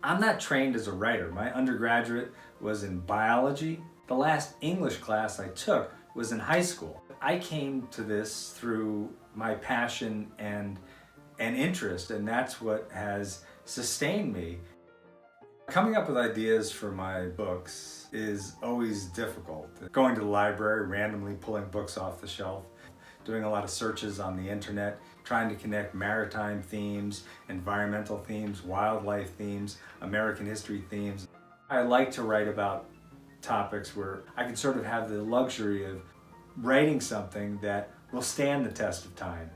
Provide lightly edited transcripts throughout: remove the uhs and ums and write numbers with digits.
I'm not trained as a writer. My undergraduate was in biology. The last English class I took was in high school. I came to this through my passion and interest, and that's what has sustained me. Coming up with ideas for my books is always difficult. Going to the library, randomly pulling books off the shelf, doing a lot of searches on the internet, trying to connect maritime themes, environmental themes, wildlife themes, American history themes. I like to write about topics where I can sort of have the luxury of writing something that will stand the test of time.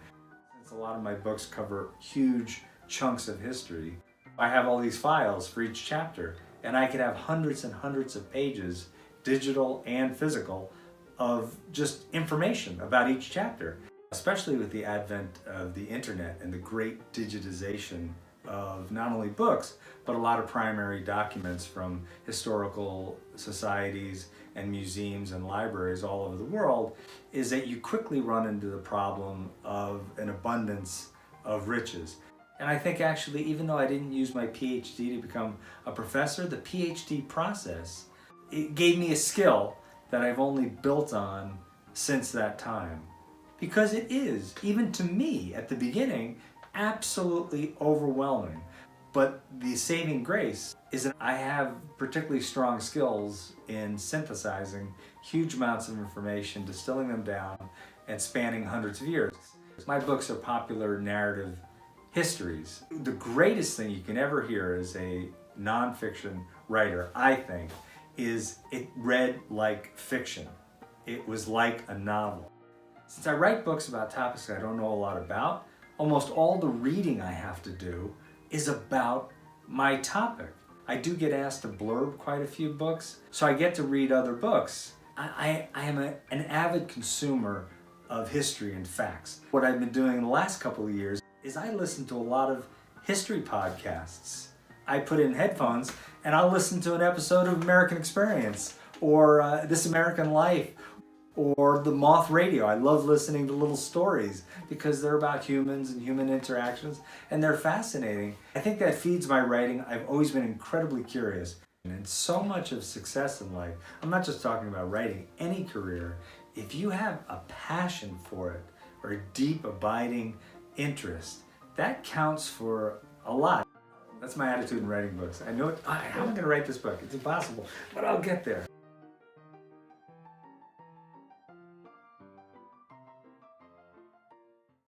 Since a lot of my books cover huge chunks of history, I have all these files for each chapter, and I could have hundreds and hundreds of pages, digital and physical, of just information about each chapter. Especially with the advent of the internet and the great digitization of not only books, but a lot of primary documents from historical societies and museums and libraries all over the world, is that you quickly run into the problem of an abundance of riches. And I think actually, even though I didn't use my PhD to become a professor, the PhD process, it gave me a skill that I've only built on since that time. Because it is, even to me at the beginning, absolutely overwhelming. But the saving grace is that I have particularly strong skills in synthesizing huge amounts of information, distilling them down, and spanning hundreds of years. My books are popular narrative histories. The greatest thing you can ever hear as a nonfiction writer, I think, is it read like fiction. It was like a novel. Since I write books about topics I don't know a lot about, almost all the reading I have to do is about my topic. I do get asked to blurb quite a few books, so I get to read other books. I am an avid consumer of history and facts. What I've been doing in the last couple of years is I listen to a lot of history podcasts. I put in headphones and I'll listen to an episode of American Experience or This American Life or the Moth Radio. I love listening to little stories because they're about humans and human interactions, and they're fascinating. I think that feeds my writing. I've always been incredibly curious. And so much of success in life, I'm not just talking about writing, any career, if you have a passion for it or a deep abiding interest, that counts for a lot. That's my attitude in writing books. I know, how am I going to write this book? It's impossible, but I'll get there.